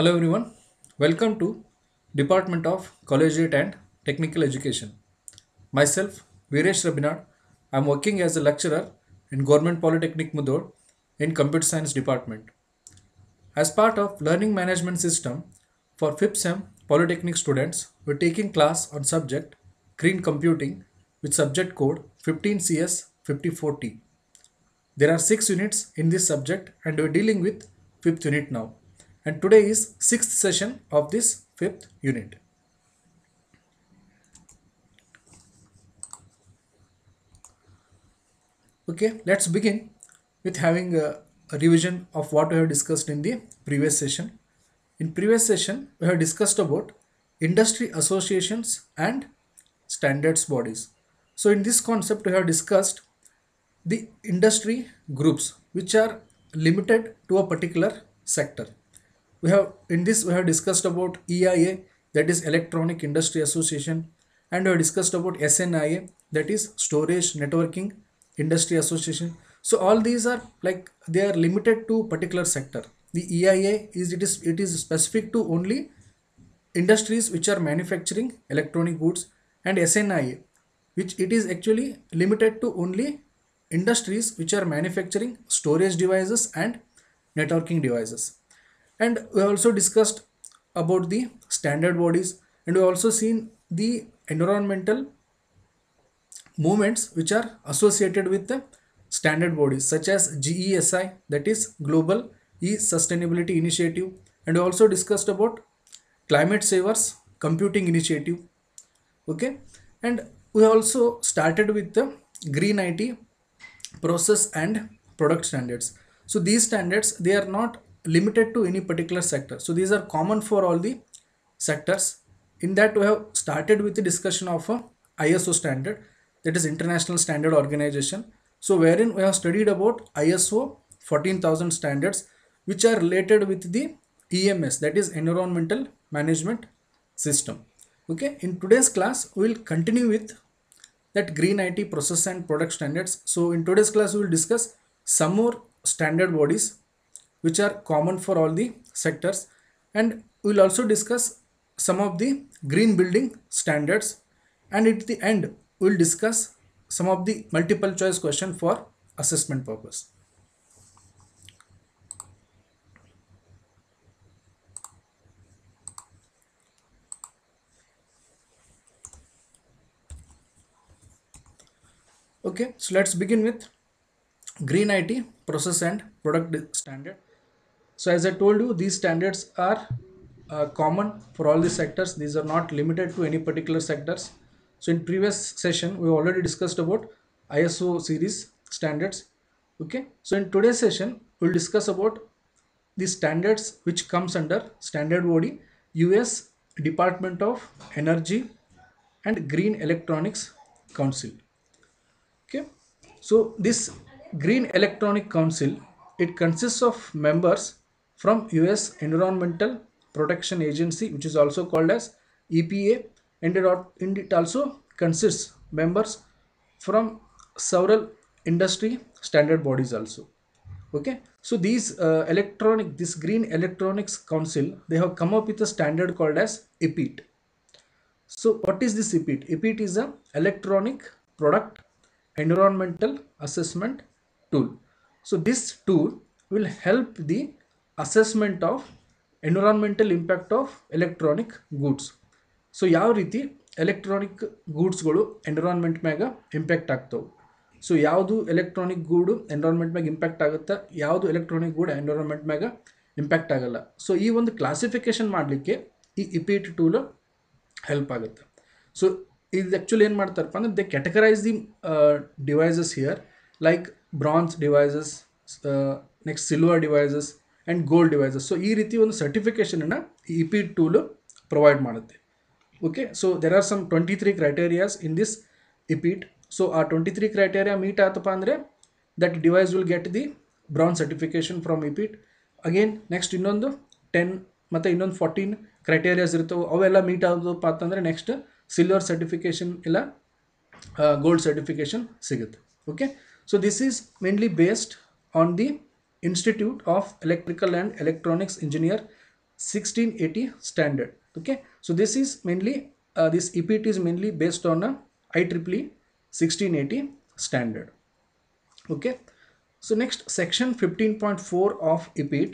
Hello everyone, welcome to Department of Collegiate and Technical Education. Myself, Viresh Rabinad, I am working as a lecturer in Government Polytechnic Mudor in Computer Science Department. As part of Learning Management System for 5th SEM Polytechnic students, we are taking class on subject Green Computing with subject code 15CS54T. There are 6 units in this subject and we are dealing with 5th unit now. And today is 6th session of this 5th unit. Okay, let's begin with having a revision of what we have discussed in the previous session. In previous session, we have discussed about industry associations and standards bodies. So in this concept, we have discussed the industry groups which are limited to a particular sector. We have discussed about EIA, that is Electronic Industry Association, and we have discussed about SNIA, that is Storage Networking Industry Association. So all these are like they are limited to particular sector. The EIA is specific to only industries which are manufacturing electronic goods, and SNIA, which it is actually limited to only industries which are manufacturing storage devices and networking devices. And we also discussed about the standard bodies, and we also seen the environmental movements which are associated with the standard bodies such as GESI, that is Global E-Sustainability Initiative, and we also discussed about Climate Savers Computing Initiative. Okay, and we also started with the Green IT process and product standards. So these standards, they are not limited to any particular sector, so these are common for all the sectors. In that, we have started with the discussion of a ISO standard, that is International Standard Organization. So wherein we have studied about ISO 14000 standards which are related with the EMS, that is Environmental Management System. Okay, in today's class we will continue with that Green IT process and product standards. So in today's class we will discuss some more standard bodies which are common for all the sectors, and we will also discuss some of the green building standards, and at the end we will discuss some of the multiple choice question for assessment purpose. Okay, so let's begin with Green IT process and product standard. So as I told you, these standards are common for all the sectors. These are not limited to any particular sectors. So in previous session, we already discussed about ISO series standards. Okay. So in today's session, we'll discuss about the standards which comes under standard body US Department of Energy and Green Electronics Council. Okay, so this Green Electronic Council, it consists of members from US Environmental Protection Agency, which is also called as EPA, and it also consists members from several industry standard bodies also. Okay, so this Green Electronics Council, they have come up with a standard called as EPEAT. So what is this EPEAT? EPEAT is a electronic product environmental assessment tool. So this tool will help the assessment of environmental impact of electronic goods. So ಯಾವ ರೀತಿ electronic ಗೂಡ್ಸ್ಗಳು environment ಮ್ಯಾಗ impact ಆಗ್ತವೆ. So ಯಾವುದು electronic ಗೂಡು environment ಮ್ಯಾಗ impact ಆಗುತ್ತೆ, ಯಾವುದು electronic ಗೂಡು ಎನ್ವಿರಾನ್ಮೆಂಟ್ ಮ್ಯಾಗ ಇಂಪ್ಯಾಕ್ಟ್ ಆಗಲ್ಲ. ಸೊ ಈ ಒಂದು ಕ್ಲಾಸಿಫಿಕೇಶನ್ ಮಾಡಲಿಕ್ಕೆ ಈ ಇಪಿಟ್ ಟೂಲ್ ಹೆಲ್ಪ್ ಆಗುತ್ತೆ. ಸೊ ಇದು ಆ್ಯಕ್ಚುಲಿ ಏನು ಮಾಡ್ತಾರಪ್ಪ ಅಂದರೆ they categorize the devices here like bronze devices, next silver devices and gold devices. So ಈ ರೀತಿ ಒಂದು ಸರ್ಟಿಫಿಕೇಷನನ್ನು ಈ ಇಪಿಟ್ ಟೂಲು ಪ್ರೊವೈಡ್ ಮಾಡುತ್ತೆ. Okay, so there are some 23 criterias in this EPEAT. So ಆ 23 ಕ್ರೈಟೇರಿಯಾ ಮೀಟ್ ಆತಪ್ಪ ಅಂದರೆ that device will get the bronze certification from EPEAT. Again next ಇನ್ನೊಂದು 10 ಮತ್ತು ಇನ್ನೊಂದು 14 ಕ್ರೈಟೇರಿಯಾಸ್ ಇರ್ತವೆ, ಅವೆಲ್ಲ ಮೀಟ್ ಆಗೋದಪ್ಪ ಅಂತಂದರೆ ನೆಕ್ಸ್ಟ್ ಸಿಲ್ವರ್ ಸರ್ಟಿಫಿಕೇಷನ್ ಇಲ್ಲ ಗೋಲ್ಡ್ ಸರ್ಟಿಫಿಕೇಷನ್ ಸಿಗುತ್ತೆ. Okay, so this is mainly based on the institute of electrical and electronics engineer 1680 standard. Okay, so this is mainly this EPIT is mainly based on a IEEE 1680 standard. Okay, so next, section 15.4 of EPIT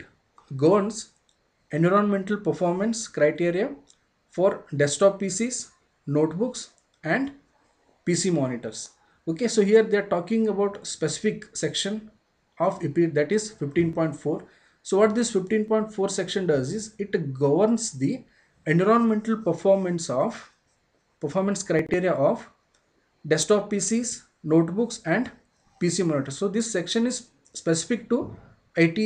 governs environmental performance criteria for desktop PCs, notebooks, and PC monitors. Okay, so here they are talking about specific section of EPIT, that is 15.4. So what this 15.4 section does is it governs the environmental performance criteria of desktop PCs, notebooks, and PC monitors. So this section is specific to IT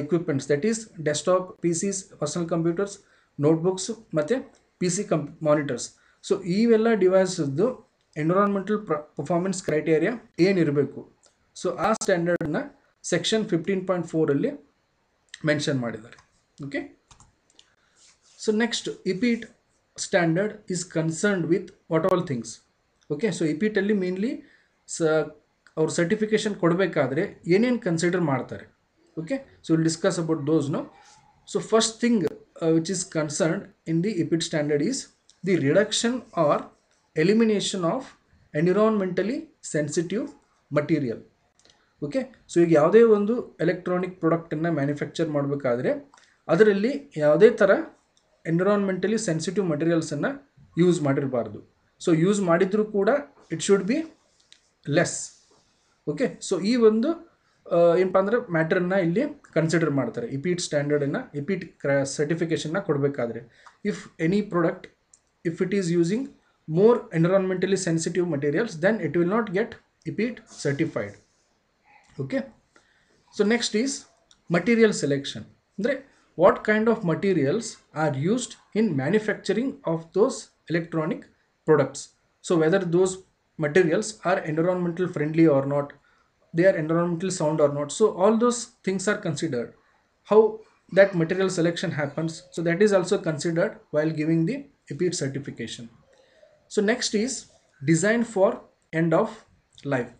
equipments, that is desktop PCs, personal computers, notebooks, ಮತ್ತೆ PC monitors. So ಇವೆಲ್ಲ ಡಿವೈಸಸ್ದು environmental performance criteria ಏನಿರಬೇಕು, so ಆ ಸ್ಟ್ಯಾಂಡರ್ಡ್ನ section 15.4 mention ಮಾಡಿದ್ದಾರೆ. Okay, so next, EPIT standard is concerned with what all things. Okay, so EPIT ಅಲ್ಲಿ mainly ಅವ್ರ certification ಕೊಡಬೇಕಾದ್ರೆ ಏನೇನು consider ಮಾಡ್ತಾರೆ. Okay, so will discuss about those now. So first thing which is concerned in the EPIT standard is the reduction or elimination of environmentally sensitive material. Okay, so ಈಗ ಯಾವುದೇ ಒಂದು electronic ಪ್ರಾಡಕ್ಟನ್ನು manufacture ಮಾಡಬೇಕಾದ್ರೆ ಅದರಲ್ಲಿ ಯಾವುದೇ ಥರ environmentally sensitive ಮಟೀರಿಯಲ್ಸನ್ನು use ಮಾಡಿರಬಾರ್ದು. So use ಮಾಡಿದರೂ ಕೂಡ it should be less. Okay, so ಈ ಒಂದು ಏನಪ್ಪ ಅಂದರೆ ಮ್ಯಾಟ್ರನ್ನು ಇಲ್ಲಿ ಕನ್ಸಿಡರ್ ಮಾಡ್ತಾರೆ EPIT ಸ್ಟ್ಯಾಂಡರ್ಡನ್ನು, EPIT ಸರ್ಟಿಫಿಕೇಷನ್ನ ಕೊಡಬೇಕಾದ್ರೆ. If any product, if it is using more environmentally sensitive materials, then it will not get EPIT certified. Okay, so next is material selection. ಅಂದರೆ what kind of materials are used in manufacturing of those electronic products. So whether those materials are environmental friendly or not, they are environmental sound or not. So all those things are considered. How that material selection happens, so that is also considered while giving the EPIT certification. So next is design for end of life.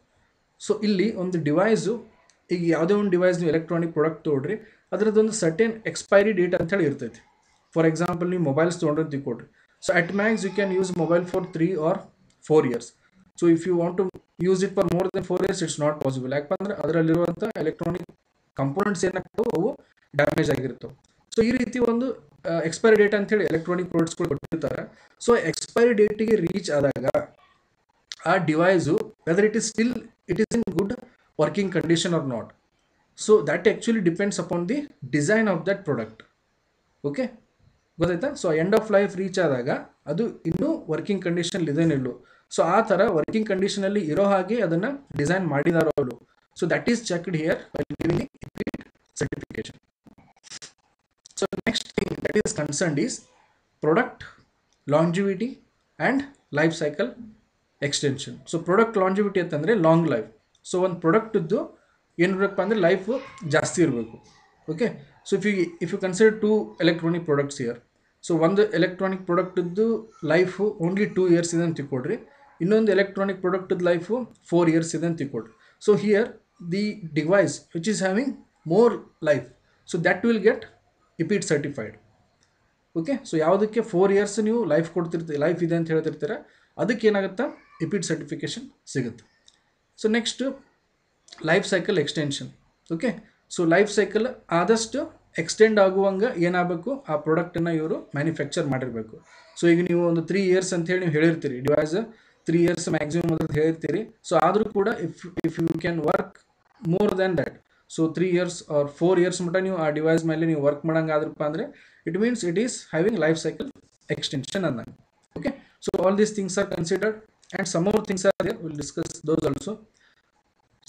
So ಇಲ್ಲಿ ಒಂದು device, ಈಗ ಯಾವುದೇ ಒಂದು device ನೀವು electronic product ತೊಗೊಳ್ರಿ, ಅದರದ್ದೊಂದು certain expiry date ಅಂತೇಳಿ ಇರ್ತೈತಿ. For example ನೀವು ಮೊಬೈಲ್ಸ್ ತೊಗೊಂಡ್ರೆ ತಿಳ್ಕೊಡ್ರಿ, so at max you can use mobile for 3 or 4 years. So if you want to use it for more then 4 years, it's not possible. ಯಾಕಂದ್ರೆ ಅದರಲ್ಲಿರುವಂಥ electronic components ಏನಾಗ್ತವೆ ಅವು damage ಆಗಿರ್ತವೆ. So ಈ ರೀತಿ ಒಂದು ಎಕ್ಸ್ಪೈರಿ ಡೇಟ್ ಅಂತೇಳಿ ಎಲೆಕ್ಟ್ರಾನಿಕ್ ಪ್ರಾಡಕ್ಟ್ಸ್ಗಳು ಕೊಟ್ಟಿರ್ತಾರೆ. ಸೊ ಎಕ್ಸ್ಪೈರಿ ಡೇಟಿಗೆ ರೀಚ್ ಆದಾಗ ಆ device whether it is in good working condition or not. So that actually depends upon the design of that product. Okay, ಗೊತ್ತಾಯ್ತಾ? So end of life reach ಆದಾಗ ಅದು ಇನ್ನೂ ವರ್ಕಿಂಗ್ ಕಂಡೀಷನ್ ಇದೇನಿಲ್ಲೋ, ಸೊ ಆ ಥರ working ಕಂಡೀಷನಲ್ಲಿ ಇರೋ ಹಾಗೆ ಅದನ್ನು ಡಿಸೈನ್ ಮಾಡಿದಾರೋ ಅವರು. So that is checked here while giving the EPIT certification. So next thing that is concerned is product longevity and life cycle extension. So product longevity ಅಂತಂದರೆ long life. So ಒಂದು ಪ್ರಾಡಕ್ಟದ್ದು ಏನಿರಬೇಕಪ್ಪ ಅಂದರೆ ಲೈಫು ಜಾಸ್ತಿ ಇರಬೇಕು. Okay, so if you consider 2 electronic products here, so ಒಂದು electronic ಪ್ರಾಡಕ್ಟದ್ದು life only 2 years ಇದೆ ಅಂತ ತಿಳ್ಕೊಡ್ರಿ, ಇನ್ನೊಂದು ಎಲೆಕ್ಟ್ರಾನಿಕ್ ಪ್ರಾಡಕ್ಟದ್ದು ಲೈಫು 4 years ಇದೆ ಅಂತ ತಿಳ್ಕೊಡ್ರಿ. So here the device which is having more life, so that will get EPIT certified. Okay, so ಯಾವುದಕ್ಕೆ 4 years ನೀವು ಲೈಫ್ ಲೈಫ್ ಇದೆ ಅಂತ ಹೇಳ್ತಿರ್ತೀರ, ಅದಕ್ಕೆ ಏನಾಗುತ್ತಾ EPIT ಸರ್ಟಿಫಿಕೇಷನ್ ಸಿಗುತ್ತೆ. So next life cycle extension. Okay, so life cycle ಆದಷ್ಟು extend ಆಗುವಂಗೆ ಏನಾಗಬೇಕು, ಆ ಪ್ರಾಡಕ್ಟನ್ನು ಇವರು ಮ್ಯಾನುಫ್ಯಾಕ್ಚರ್ ಮಾಡಿರಬೇಕು. ಸೊ ಈಗ ನೀವು ಒಂದು 3 years ಅಂತೇಳಿ ನೀವು ಹೇಳಿರ್ತೀರಿ, ಡಿವೈಸ್ 3 years ಮ್ಯಾಕ್ಸಿಮಮ್ ಅಂತ ಹೇಳಿರ್ತೀರಿ. ಸೊ ಆದರೂ ಕೂಡ if you can work more than that, so 3 years or 4 years ಮಟ್ಟ ನೀವು ಆ ಡಿವೈಸ್ ಮೇಲೆ ನೀವು ವರ್ಕ್ ಮಾಡೋಂಗಾದ್ರಪ್ಪ ಅಂದರೆ it means it is having life cycle extension ಅನ್ನಂಗೆ. Okay, so all these things are considered and some more things are there, we'll discuss those also.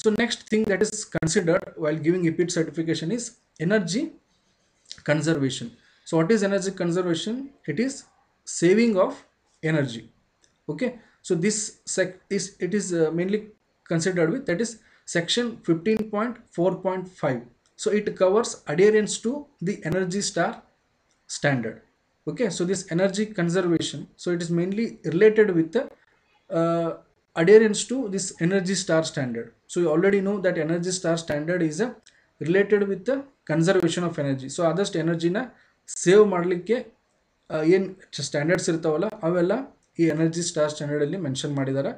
So next thing that is considered while giving EPIT certification is energy conservation. So what is energy conservation? It is saving of energy. Okay, so this is mainly considered with, that is section 15.4.5. so it covers adherence to the Energy Star standard. Okay, so this energy conservation, so it is mainly related with the adherence to this Energy Star standard. So you already know that Energy Star standard is related with the conservation of energy. So ಆದಷ್ಟು ಎನರ್ಜಿನ save ಮಾಡಲಿಕ್ಕೆ ಏನು standards ಇರ್ತಾವಲ್ಲ ಅವೆಲ್ಲ ಈ energy star ಸ್ಟ್ಯಾಂಡರ್ಡಲ್ಲಿ mention ಮಾಡಿದ್ದಾರೆ.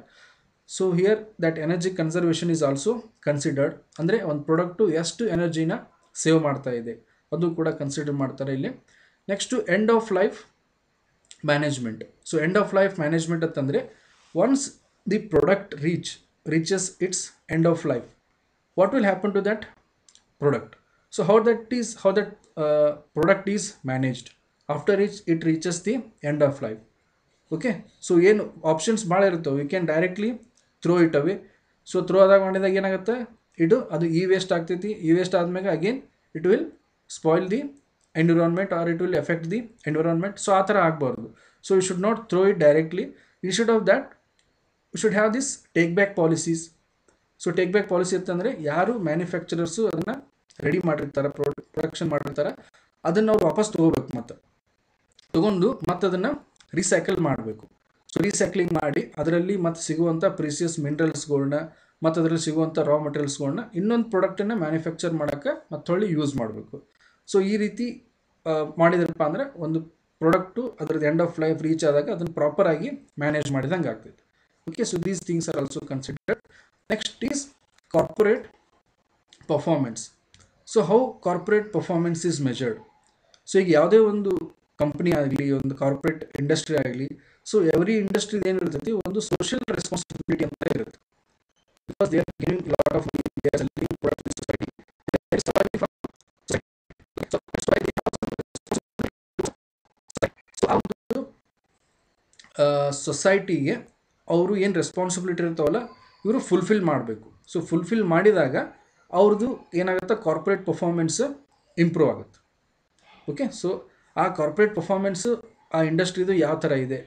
So here that energy conservation is also considered, ಅಂದರೆ ಒಂದು product ಎಷ್ಟು ಎನರ್ಜಿನ ಸೇವ್ ಮಾಡ್ತಾ ಇದೆ ಅದು ಕೂಡ ಕನ್ಸಿಡರ್ ಮಾಡ್ತಾರೆ ಇಲ್ಲಿ. Next end of life management. So end of life management ಅಂತಂದರೆ once the product reaches its end of life, what will happen to that product? So how that product is managed after it reaches the end of life. Okay, so ಏನು options ಭಾಳ ಇರ್ತವೆ. You can directly throw it away. So throw ಆದಾಗ ಮಾಡಿದಾಗ ಏನಾಗುತ್ತೆ, ಅದು e waste ಆಗ್ತೈತಿ. E waste ಆದ್ಮೇಲೆ again it will spoil the environment or it will effect the environment. So ಆ ಥರ ಆಗಬಾರ್ದು. So you should not throw it directly. Instead of that you should have this take back policies. So take back policy ಅಂತಂದರೆ ಯಾರು manufacturers ಅದನ್ನು ready ಮಾಡಿರ್ತಾರೆ, production ಮಾಡಿರ್ತಾರೆ, ಅದನ್ನು ಅವ್ರು ವಾಪಸ್ ತೊಗೋಬೇಕು. ತೊಗೊಂಡು ಮತ್ತು ಅದನ್ನು ರೀಸೈಕಲ್ ಮಾಡಬೇಕು. ಸೊ ರೀಸೈಕ್ಲಿಂಗ್ ಮಾಡಿ ಅದರಲ್ಲಿ ಮತ್ತು ಸಿಗುವಂಥ ಪ್ರೀಸಿಯಸ್ ಮಿನರಲ್ಸ್ಗಳನ್ನ ಮತ್ತು ಅದರಲ್ಲಿ ಸಿಗುವಂಥ ರಾ ಮಟೀರಿಯಲ್ಸ್ಗಳನ್ನ ಇನ್ನೊಂದು ಪ್ರಾಡಕ್ಟನ್ನು ಮ್ಯಾನುಫ್ಯಾಕ್ಚರ್ ಮಾಡೋಕ್ಕೆ ಮತ್ತೊಳ್ಳಿ ಯೂಸ್ ಮಾಡಬೇಕು. ಸೊ ಈ ರೀತಿ ಮಾಡಿದ್ರಪ್ಪ ಅಂದರೆ ಒಂದು ಪ್ರಾಡಕ್ಟು ಅದರದ್ದು ಎಂಡ್ ಆಫ್ ಲೈಫ್ ರೀಚ್ ಆದಾಗ ಅದನ್ನು ಪ್ರಾಪರಾಗಿ ಮ್ಯಾನೇಜ್ ಮಾಡಿದಂಗೆ ಆಗ್ತೈತೆ. Okay, so these things are also considered. Next is corporate performance. So how corporate performance is measured? So ಈಗ ಯಾವುದೇ ಒಂದು ಕಂಪ್ನಿ ಆಗಲಿ, ಒಂದು ಕಾರ್ಪೊರೇಟ್ ಇಂಡಸ್ಟ್ರಿ ಆಗಲಿ, ಸೊ ಎವ್ರಿ ಇಂಡಸ್ಟ್ರಿ ಏನಿರ್ತೈತಿ ಒಂದು ಸೋಷಿಯಲ್ ರೆಸ್ಪಾನ್ಸಿಬಿಲಿಟಿ ಅಂತ ಇರುತ್ತೆ. Because they are giving lot of they are selling products in society. So ಆ ಒಂದು ಸೊಸೈಟಿಗೆ ಅವರು ಏನು ರೆಸ್ಪಾನ್ಸಿಬಿಲಿಟಿ ಇರ್ತಾವಲ್ಲ ಇವರು ಫುಲ್ಫಿಲ್ ಮಾಡಬೇಕು. ಸೊ ಫುಲ್ಫಿಲ್ ಮಾಡಿದಾಗ ಅವ್ರದ್ದು ಏನಾಗುತ್ತೆ, ಕಾರ್ಪೊರೇಟ್ ಪರ್ಫಾರ್ಮೆನ್ಸ್ ಇಂಪ್ರೂವ್ ಆಗುತ್ತೆ. ಓಕೆ, ಸೊ ಆ ಕಾರ್ಪೊರೇಟ್ ಪರ್ಫಾರ್ಮೆನ್ಸು ಆ ಇಂಡಸ್ಟ್ರಿದು ಯಾವ ಥರ ಇದೆ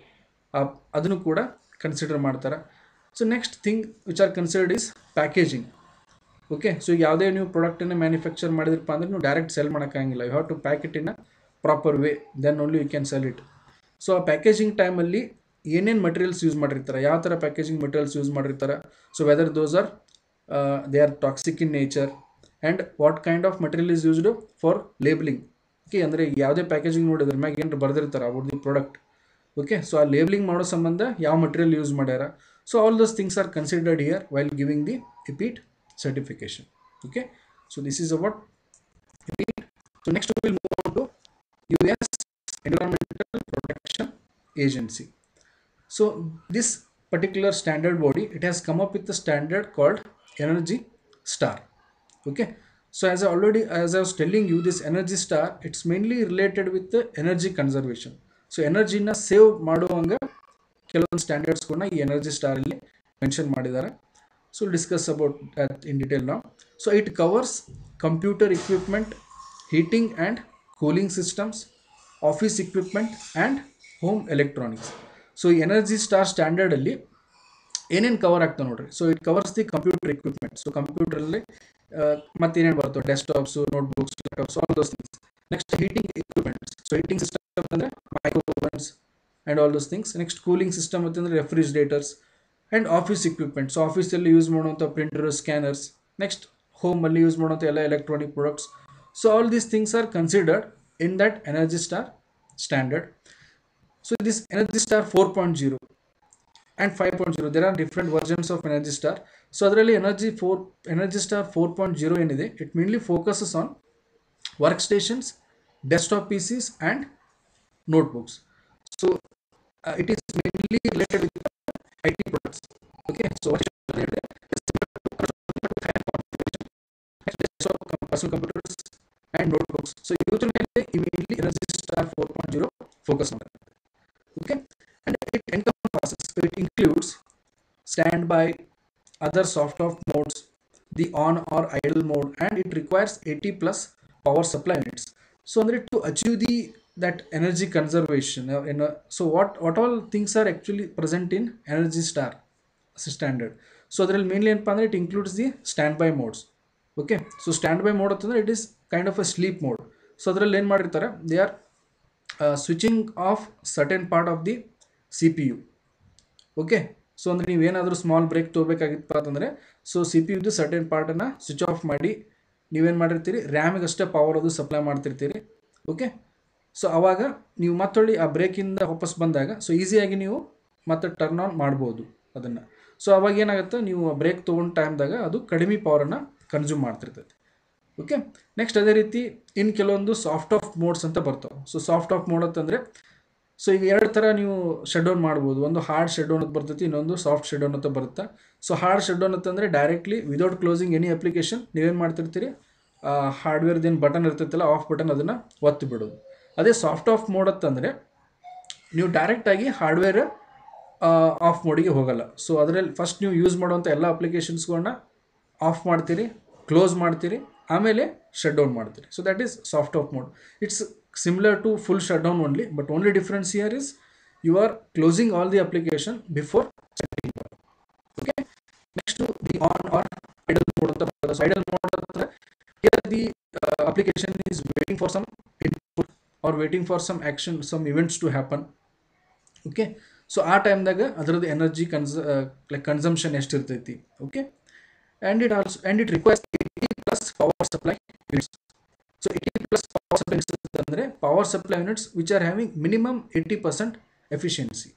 ಅದನ್ನು ಕೂಡ ಕನ್ಸಿಡರ್ ಮಾಡ್ತಾರೆ. So next thing which are considered is packaging. Okay, so ಯಾವುದೇ ನೀವು ಪ್ರಾಡಕ್ಟನ್ನು ಮ್ಯಾನುಫ್ಯಾಕ್ಚರ್ ಮಾಡಿದ್ರಪ್ಪ ಅಂದರೆ ನೀವು ಡೈರೆಕ್ಟ್ ಸೆಲ್ ಮಾಡೋಕ್ಕಾಗಿಲ್ಲ. You have to pack it in a proper way, then only you can sell it. So ಆ ಪ್ಯಾಕೇಜಿಂಗ್ ಟೈಮಲ್ಲಿ ಏನೇನು ಮಟೀರಿಯಲ್ಸ್ ಯೂಸ್ ಮಾಡಿರ್ತಾರೆ, ಯಾವ ಥರ ಪ್ಯಾಕೇಜಿಂಗ್ ಮಟೀರಿಯಲ್ಸ್ ಯೂಸ್ ಮಾಡಿರ್ತಾರೆ, so whether those are they are toxic in nature and what kind of material is used for labelling. Okay, ಅಂದರೆ ಯಾವುದೇ packaging ನೋಡಿದ್ರ ಮ್ಯಾಗ ಏನಾರು ಬರೆದಿರ್ತಾರೆ ಅವ್ರದ್ದು ಪ್ರಾಡಕ್ಟ್. ಓಕೆ, ಸೊ ಆ ಲೇಬಲಿಂಗ್ ಮಾಡೋ ಸಂಬಂಧ ಯಾವ ಮಟೀರಿಯಲ್ ಯೂಸ್ ಮಾಡ್ಯಾರ. So all those things are considered here while giving the EPEAT certification. Okay, so this is about EPEAT. So next we will move on to US Environmental Protection Agency. So this particular standard body, it has come up with a standard called Energy Star. Okay, so as I was telling you, this Energy Star, it's mainly related with the energy conservation. So energy na save ಮಾಡುವಂಗ ಕೆಲವೊಂದು standards ಕೂಡ ಈ energy star ಅಲ್ಲಿ mention ಮಾಡಿದ್ದಾರೆ. So we'll discuss about that in detail now. So it covers computer equipment, heating and cooling systems, office equipment and home electronics. So Energy Star standard alli ಏನೇನು cover ಆಗ್ತದೆ ನೋಡ್ರಿ. So it covers the computer equipment. So ಕಂಪ್ಯೂಟರಲ್ಲಿ ಮತ್ತೆ ಏನೇನು ಬರ್ತವೆ, desktops, notebooks, laptops, all those things. Next heating equipments. So heating system ಅಂದರೆ microwaves and all those things. Next cooling system ಅಂತಂದರೆ refrigerators and office equipment. So ಆಫೀಸಲ್ಲಿ use ಮಾಡುವಂಥ printer, scanners. Next ಹೋಮಲ್ಲಿ use ಮಾಡುವಂಥ ಎಲ್ಲ electronic products. So all these things are considered in that energy star standard. So this Energy Star 4.0 and 5.0, there are different versions of Energy Star. So adರಲ್ಲಿ Energy Star 4.0 ಏನಿದೆ, it mainly focuses on workstations, desktop PCs and notebooks. So it is mainly related with IT products. Okay, so what desktop personal computers and notebooks. So ಇವುಗಳ ಮೇಲೆ mainly Energy Star 4.0 focus on. Okay, and it encompasses, it includes standby, other soft-off modes, the on or idle mode, and it requires 80 plus power supply units. So to achieve that energy conservation, so what all things are actually present in Energy Star standard. So mainly it includes the standby modes. Okay, so standby mode it is kind of a sleep mode. So they are switching off certain part of the CPU. Okay, so ಅಂದರೆ ನೀವೇನಾದರೂ small break ತೊಗೋಬೇಕಾಗಿತ್ತಪ್ಪ ಅಂತಂದರೆ so CPU certain ಪಾರ್ಟನ್ನು switch off ಮಾಡಿ ನೀವೇನು ಮಾಡಿರ್ತೀರಿ, ರ್ಯಾಮಿಗೆ ಅಷ್ಟೇ power ಅದು supply ಮಾಡ್ತಿರ್ತೀರಿ. Okay, so ಆವಾಗ ನೀವು ಮತ್ತೊಳ್ಳಿ ಆ ಬ್ರೇಕಿಂದ ವಾಪಸ್ ಬಂದಾಗ ಸೊ ಈಸಿಯಾಗಿ ನೀವು ಮತ್ತೆ ಟರ್ನ್ ಆನ್ ಮಾಡ್ಬೋದು ಅದನ್ನು. ಸೊ ಅವಾಗ ಏನಾಗುತ್ತೆ, ನೀವು ಬ್ರೇಕ್ ತೊಗೊಂಡು ಟೈಮ್ದಾಗ ಅದು ಕಡಿಮೆ ಪವರನ್ನು ಕನ್ಸ್ಯೂಮ್ ಮಾಡ್ತಿರ್ತೈತೆ. ಓಕೆ, ನೆಕ್ಸ್ಟ್ ಅದೇ ರೀತಿ ಇನ್ನು ಕೆಲವೊಂದು ಸಾಫ್ಟ್ ಆಫ್ ಮೋಡ್ಸ್ ಅಂತ ಬರ್ತಾವೆ. ಸೊ ಸಾಫ್ಟ್ ಆಫ್ ಮೋಡ್ ಅಂತಂದರೆ, ಸೊ ಈಗ ಎರಡು ಥರ ನೀವು ಶಟ್ ಡೌನ್ ಮಾಡ್ಬೋದು. ಒಂದು ಹಾರ್ಡ್ ಶಟ್ ಡೌನ್ ಅಂತ ಬರ್ತೈತಿ, ಇನ್ನೊಂದು ಸಾಫ್ಟ್ ಶಟ್ ಡೌನ್ ಅಂತ ಬರುತ್ತೆ. ಸೊ ಹಾರ್ಡ್ ಶಟ್ ಡೌನ್ ಅಂತಂದರೆ directly without closing any application ನೀವೇನು ಮಾಡ್ತಿರ್ತೀರಿ, ಹಾರ್ಡ್ವೇರ್ದೇನು ಬಟನ್ ಇರ್ತೈತಲ್ಲ, ಆಫ್ ಬಟನ್, ಅದನ್ನು ಒತ್ತಿ ಬಿಡೋದು. ಅದೇ ಸಾಫ್ಟ್ ಆಫ್ ಮೋಡ್ ಅಂತಂದರೆ ನೀವು ಡೈರೆಕ್ಟಾಗಿ ಹಾರ್ಡ್ವೇರ್ ಆಫ್ ಮೋಡಿಗೆ ಹೋಗಲ್ಲ. ಸೊ ಅದರಲ್ಲಿ ಫಸ್ಟ್ ನೀವು ಯೂಸ್ ಮಾಡುವಂಥ ಎಲ್ಲ ಅಪ್ಲಿಕೇಶನ್ಸ್ಗಳನ್ನ ಆಫ್ ಮಾಡ್ತೀರಿ, ಕ್ಲೋಸ್ ಮಾಡ್ತೀರಿ, ಆಮೇಲೆ ಶಟ್ ಡೌನ್ ಮಾಡ್ತೀರಿ. So that is soft off mode. It's similar to full shut down only, but only difference here is you are closing all the application before setting. Okay, next the on or idle mode ಅಂತ ಬರ್ತದೆ. ಸೊ idle mode ಅಂದರೆ here the application is waiting for some input or waiting for some action, some events to happen. Okay, so ಆ ಟೈಮ್ದಾಗ ಅದರದ್ದು energy consumption ಎಷ್ಟಿರ್ತೈತಿ. Okay, and it requires 80 plus power supply units. So 80 plus power supply units ಅಂದರೆ power supply units which are having minimum 80% efficiency.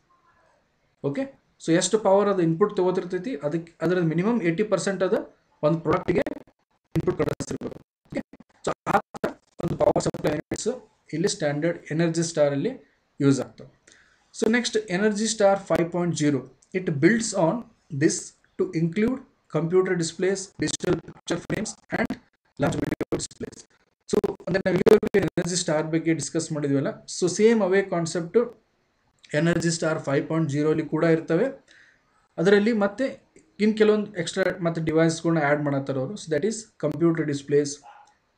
Okay, so ಎಷ್ಟು power ಅದು input ತೊಗೋತಿರ್ತೈತಿ, ಅದಕ್ಕೆ ಅದರದ್ದು ಮಿನಿಮಮ್ 80% ಅದ ಒಂದು ಪ್ರಾಡಕ್ಟಿಗೆ ಇನ್ಪುಟ್ ಕಳಿಸ್ತಿರ್ಬೇಕು. ಓಕೆ, ಸೊ ಆ ಥರ ಒಂದು ಪವರ್ ಸಪ್ಲೈ ಯೂನಿಟ್ಸ್ ಇಲ್ಲಿ ಸ್ಟ್ಯಾಂಡರ್ಡ್ ಎನರ್ಜಿ ಸ್ಟಾರಲ್ಲಿ ಯೂಸ್ ಆಗ್ತವೆ. So next energy star 5.0, it builds on this to include computer displays, digital picture frames and large video displays. So ಅಂದರೆ ನಾವು ಇಲ್ಲಿವರೆಗೆ ಎನರ್ಜಿ ಸ್ಟಾರ್ ಬಗ್ಗೆ ಡಿಸ್ಕಸ್ ಮಾಡಿದ್ವಲ್ಲ, ಸೊ ಸೇಮ್ ಅವೇ concept energy star 5.0 ಕೂಡ ಇರ್ತವೆ. ಅದರಲ್ಲಿ ಮತ್ತೆ ಇನ್ನು ಕೆಲವೊಂದು ಎಕ್ಸ್ಟ್ರಾ ಮತ್ತು ಡಿವೈಸ್ಗಳನ್ನ ಆ್ಯಡ್ ಮಾಡತ್ತಾರೆ ಅವರು. So that is computer displays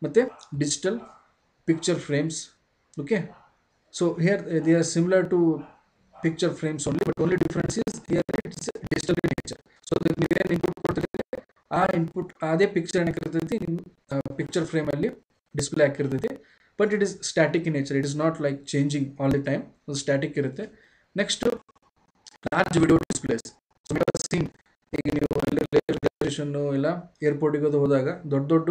ಮತ್ತು digital picture frames. Okay, so here they are similar to picture frames only, but only difference is here it's digital in nature. So ಅದಕ್ಕೆ ನೀವೇನು ಇನ್ಪುಟ್ ಕೊಡ್ತಿರ್ತೈತೆ ಆ input ಅದೇ picture ಏನಾಗಿರ್ತೈತಿ ನಿಮ್ಮ picture ಫ್ರೇಮಲ್ಲಿ display ಹಾಕಿರ್ತೈತಿ, but it is static in nature. It is not like changing all the time, ಅದು static ಇರುತ್ತೆ. Next large video displays. So ಸೀನ್ ಈಗ ನೀವು ರಿಸರ್ವೇಷನ್ನು ಇಲ್ಲ ಏರ್ಪೋರ್ಟಿಗೆ ಅದು ಹೋದಾಗ ದೊಡ್ಡ ದೊಡ್ಡ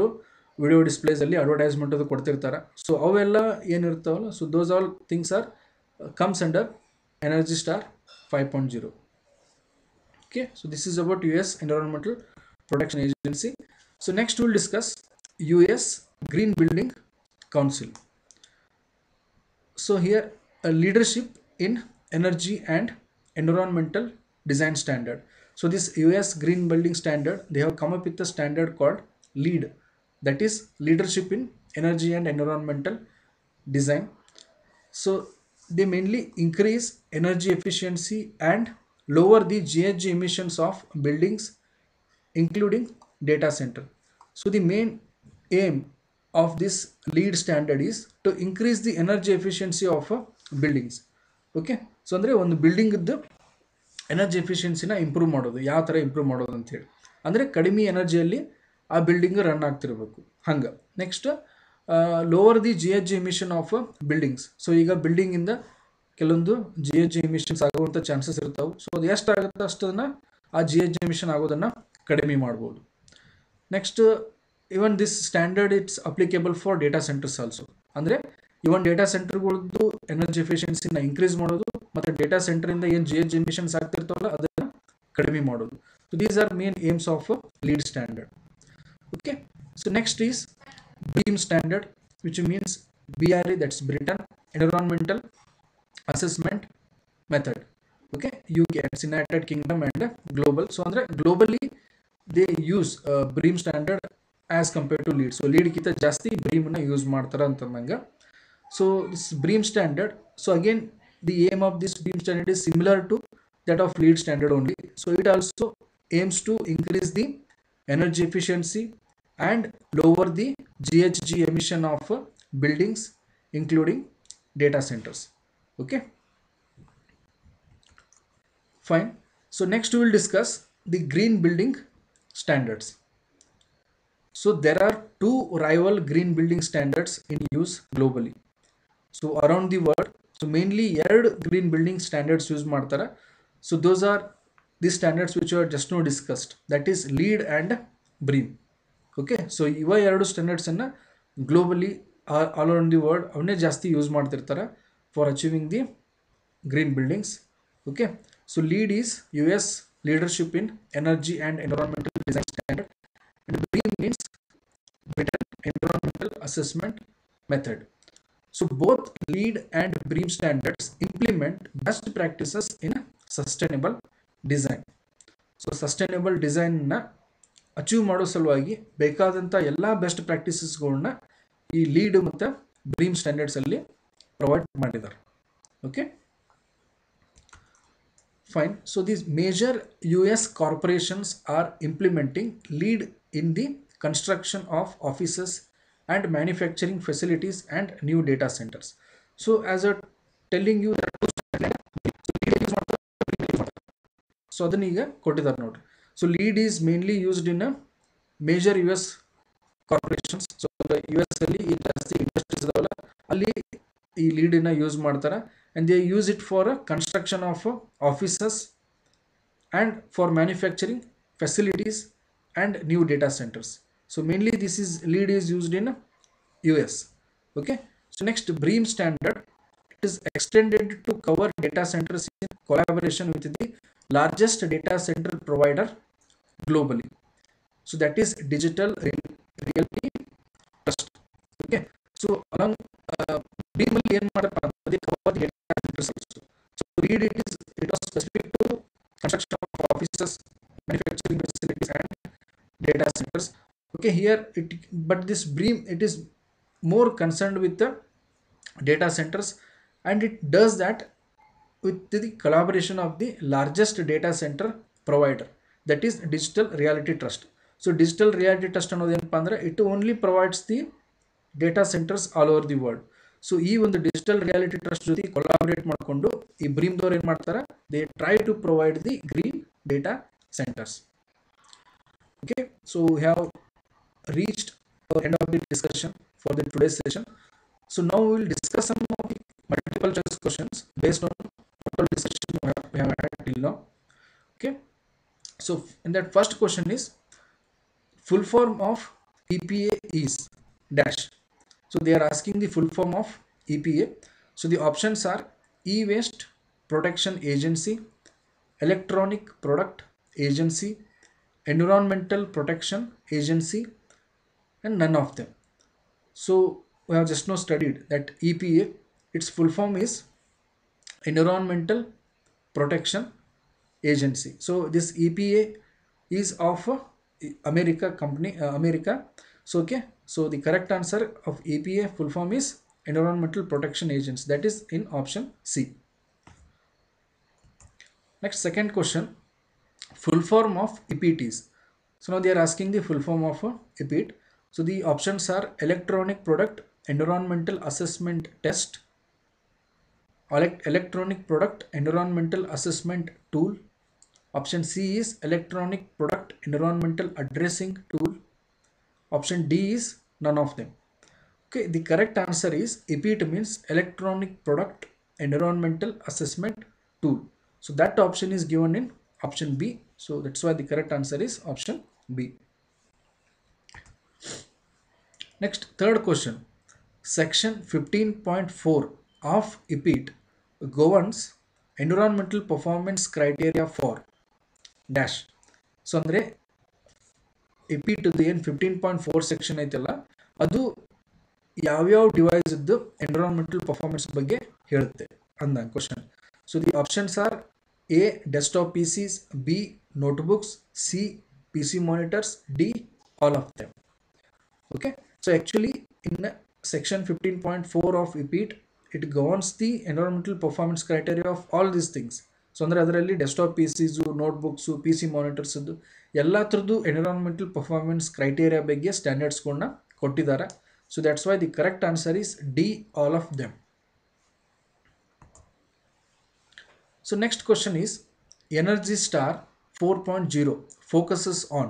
ವಿಡಿಯೋ ಡಿಸ್ಪ್ಲೇಸಲ್ಲಿ ಅಡ್ವರ್ಟೈಸ್ಮೆಂಟ್ ಅದು ಕೊಡ್ತಿರ್ತಾರೆ. ಸೊ ಅವೆಲ್ಲ ಏನಿರ್ತಾವಲ್ಲ, so those all things are comes under energy star 5.0. Okay, so this is about US Environmental Protection Agency. So next we will discuss US Green Building Council. So here a leadership in energy and environmental design standard. So this US Green Building Standard, they have come up with a standard called LEED, that is leadership in energy and environmental design. So they mainly increase energy efficiency and lower the GHG emissions of buildings including data center. So the main aim of this LEED standard is to increase the energy efficiency of buildings. Okay, so ಅಂದರೆ ಒಂದು ಬಿಲ್ಡಿಂಗ್ದು energy ಎಫಿಷಿಯನ್ಸಿನ improve ಮಾಡೋದು. ಯಾವ ಥರ improve ಮಾಡೋದು ಅಂಥೇಳಿ ಅಂದರೆ ಕಡಿಮೆ ಎನರ್ಜಿಯಲ್ಲಿ ಆ ಬಿಲ್ಡಿಂಗ್ ರನ್ ಆಗ್ತಿರ್ಬೇಕು ಹಂಗೆ. Next lower the GHG emission of buildings. So ಈಗ ಬಿಲ್ಡಿಂಗಿಂದ ಕೆಲವೊಂದು GHG ಎಮಿಷನ್ಸ್ ಆಗುವಂಥ ಚಾನ್ಸಸ್ ಇರ್ತಾವೆ. ಸೊ ಅದು ಎಷ್ಟಾಗುತ್ತೆ ಅಷ್ಟನ್ನು ಆ GHG ಎಮಿಷನ್ ಆಗೋದನ್ನು ಕಡಿಮೆ ಮಾಡ್ಬೋದು. Next even this standard it's applicable for data centres also. ಅಂದರೆ ಇವನ್ ಡೇಟಾ ಸೆಂಟರ್ಗಳದ್ದು ಎನರ್ಜಿ ಎಫಿಷಿಯನ್ಸಿನ ಇನ್ಕ್ರೀಸ್ ಮಾಡೋದು ಮತ್ತು ಡೇಟಾ ಸೆಂಟರಿಂದ ಏನು GHG ಎಮಿಷನ್ಸ್ ಆಗ್ತಿರ್ತಾವಲ್ಲ ಅದನ್ನು ಕಡಿಮೆ ಮಾಡೋದು. So these are main aims of LEED standard. Okay, so next is BREEAM standard, which means BRE, that's Britain Environmental Assessment Method. Okay, UK, it's United Kingdom and global. So andre globally they use BREEAM standard as compared to LEED. So LEED kita jasti BREEAM na use ಮಾಡ್ತಾರೆ ಅಂತಂದಾಗ. So this BREEAM standard, so again the aim of this BREEAM standard is similar to that of LEED standard only. So it also aims to increase the energy efficiency and lower the GHG emission of buildings including data centers. Okay, fine. So next we will discuss the green building standards. So there are two rival green building standards in use globally. So around the world, so mainly ಎರಡು green building standards use ಮಾಡ್ತಾರೆ. So those are the standards which are just now discussed, that is LEED and BREEAM. Okay, so ಇವ ಎರಡು ಸ್ಟ್ಯಾಂಡರ್ಡ್ಸನ್ನು globally all over the world ಅವನ್ನೇ ಜಾಸ್ತಿ use ಮಾಡ್ತಿರ್ತಾರೆ for achieving the green buildings. Okay, so lead is US leadership in energy and environmental design standard, and BREEAM means better environmental assessment method. So both lead and BREEAM standards implement best practices in sustainable design. ಸೊ sustainable ಡಿಸೈನ್ನ achieve ಮಾಡೋ ಸಲುವಾಗಿ ಬೇಕಾದಂಥ ಎಲ್ಲ best ಪ್ರಾಕ್ಟೀಸಸ್ಗಳನ್ನ ಈ LEED ಮತ್ತು BREEAM ಸ್ಟ್ಯಾಂಡರ್ಡ್ಸಲ್ಲಿ ಪ್ರೊವೈಡ್ ಮಾಡಿದ್ದಾರೆ. Okay, fine. So these major US corporations are implementing lead in the construction of offices and manufacturing facilities and new data centers. So as a telling you that so ಅದನ್ನ ಈಗ ಕೊಟ್ಟಿದ್ದಾರೆ ನೋಡ್ರಿ. So lead is mainly used in major US corporations. So US ಅಲ್ಲಿ ಈ ಜಾಸ್ತಿ industries ಇದಾವಲ್ಲ ಅಲ್ಲಿ ಈ ಲೀಡನ್ನ ಯೂಸ್ ಮಾಡ್ತಾರೆ. And they use it for construction of offices and for manufacturing facilities and new data centers. So mainly this is lead is used in US. Okay, so next BREEAM standard, it is extended to cover data centers in collaboration with the largest data center provider globally. So that is Digital Realty Trust. Okay, so along BREEAM ಅಲ್ಲಿ ಏನು ಮಾಡಪ್ಪ ಅಂದ್ರೆ they cover the data centers also. So read it was specific to construction of offices, manufacturing facilities and data centers. Okay, here but this BREEAM it is more concerned with the data centers, and it does that with the collaboration of the largest data center provider, that is Digital Realty Trust. So Digital Realty Trust ಅನ್ನೋದು ಏನಪ್ಪ ಅಂದ್ರೆ it only provides the data centers all over the world. So ಈ ಒಂದು digital reality trust ಜೊತೆ collaborate ಮಾಡಿಕೊಂಡು ಈ ಬ್ರೀಮ್ದವ್ರು ಏನು ಮಾಡ್ತಾರೆ, they try to provide the green data centres. Okay, so we have reached the end of the discussion for the today's session. So now we will discuss some of the multiple choice questions based on total discussion we have had till now. Okay, so in that first question is full form of EPA is dash. So they are asking the full form of EPA. So the options are E-Waste Protection Agency, Electronic Product Agency, Environmental Protection Agency, and none of them. So we have just now studied that EPA, its full form is Environmental Protection Agency. So this EPA is of America company, America. So okay, so the correct answer of EPA full form is Environmental Protection Agency, that is in option C. Next, second question, full form of EPTs. So now they are asking the full form of EPT. So the options are Electronic Product Environmental Assessment Test, Electronic Product Environmental Assessment Tool. Option C is Electronic Product Environmental Addressing Tool. Option D is none of them. Okay, the correct answer is EPT means Electronic Product Environmental Assessment Tool. So that option is given in option B. So that's why the correct answer is option B. Next, third question. Section 15.4 of EPT governs environmental performance criteria for dash. So andre EPT ಏನು 15.4 section ಐತಲ್ಲ ಅದು ಯಾವ್ಯಾವ device ಇದ್ದು environmental performance ಬಗ್ಗೆ ಹೇಳುತ್ತೆ ಅಂದ question. So the options are A desktop PCs, B notebooks, C PC monitors, D all of them. Okay, so actually in section 15.4 of EPT it governs the environmental performance criteria of all these things. So ಅಂದರೆ ಅದರಲ್ಲಿ desktop PCs, ನೋಟ್ಬುಕ್ಸು, PC monitors ಎಲ್ಲ ಥರದ್ದು environmental performance criteria ಬಗ್ಗೆ ಸ್ಟ್ಯಾಂಡರ್ಡ್ಸ್ಗಳನ್ನ ಕೊಟ್ಟಿದ್ದಾರೆ. So that's why the correct answer is D all of them. So next question is energy star 4.0 focuses on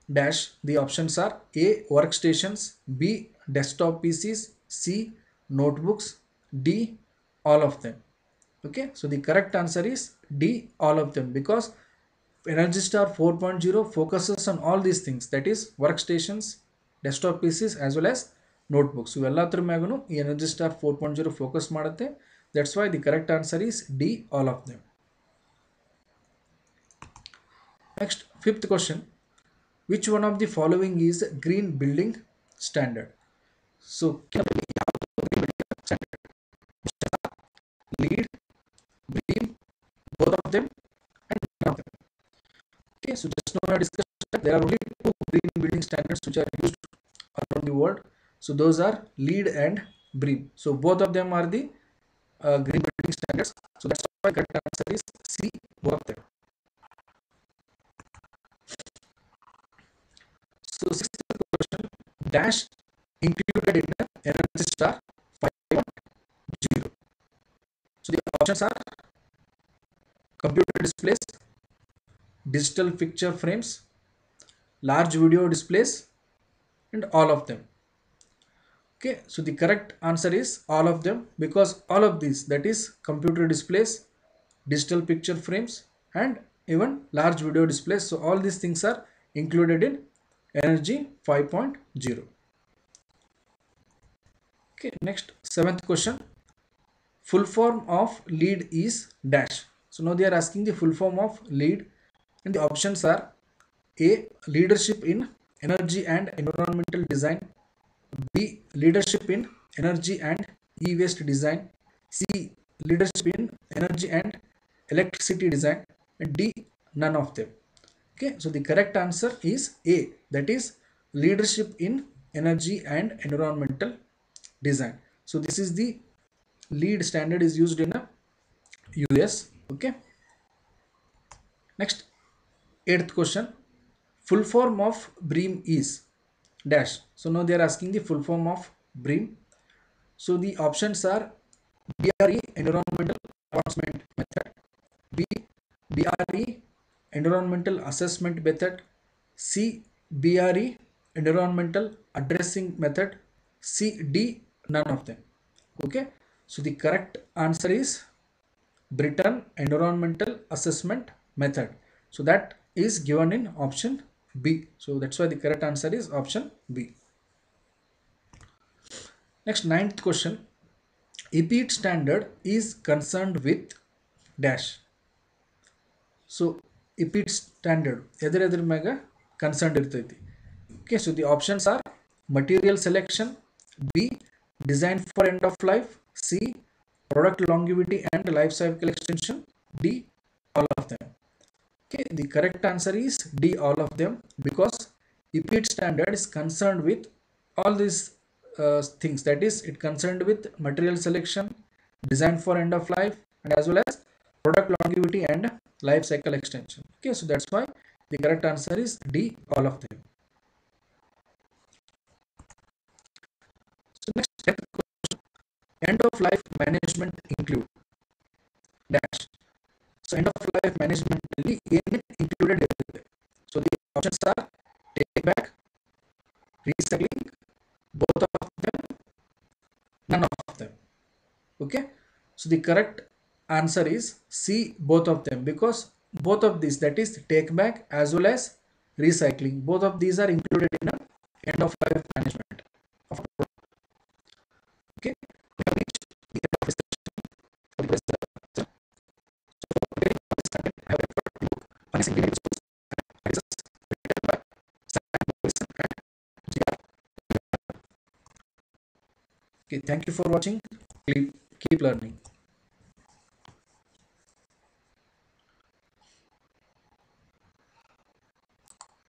dash. The options are A workstations, B desktop PCs, C notebooks, D all of them. Okay, so the correct answer is D all of them, because Energy Star 4.0 focuses on all these things, that is workstations, desktop PCs as well as notebooks ಇವೆಲ್ಲದ್ರ ಮ್ಯಾಗೂ ಈ energy star 4.0 focus ಮಾಡುತ್ತೆ. That's why the correct answer is D, all of them. Next fifth question, which one of the following is green building standard? So lead, BREEAM, both of them, and none of them. Okay, so just now I discussed that there are only two green building standards which are used around the world. So those are LEED and BREEAM. So both of them are the green building standards. So that's why correct answer is C, both of them. So sixth question, dash included in the Energy Star 5.0. So the options are computer displays, digital picture frames, large video displays, and all of them. Okay, so the correct answer is all of them, because all of these, that is computer displays, digital picture frames, and even large video displays, so all these things are included in Energy 5.0. Okay, next seventh question, full form of LEED is dash. So now they are asking the full form of LEED, and the options are A, leadership in energy and environmental design, B, leadership in energy and e-waste design, C, leadership in energy and electricity design, and D, none of them. Okay, so the correct answer is A, that is leadership in energy and environmental design. So this is the LEED standard is used in a US. Okay, next eighth question, full form of BREEAM is dash. So now they are asking the full form of BREEAM. So the options are BRE, environmental advancement method, B, BRE, environmental assessment method, C, BRE, environmental addressing method, C, D, none of them. Okay, so the correct answer is Britain environmental assessment method. So that is given in option B. So that's why the correct answer is option B. Next, ninth question, EPEAT standard is concerned with dash. So EPEAT standard ಎದ್ರ ಮ್ಯಾಗ concerned ಇರ್ತೈತಿ. Okay, so the options are material selection, B, design for end of life, C, product longevity and life cycle extension, D, all of them. Okay, the correct answer is D, all of them, because EPEAT standard is concerned with all these things, that is it concerned with material selection, design for end of life, and as well as product longevity and life cycle extension. Okay, so that's why the correct answer is D, all of them. So next question, end of life management include dash. So end of life management ಅಲ್ಲಿ ಏನೇನು included ಇರುತ್ತೆ? So the options are take back, recycling, both of them, none of them. Okay, so the correct answer is C, both of them, because both of these, that is take back as well as recycling, both of these are included in a end of life management of a product. Okay, we have reached the end of this session for the present. So for preparing for this content, I have referred to Honey Engineering Schools and Practices written by Sam Wilson and G.R. Okay, thank you for watching. Keep learning.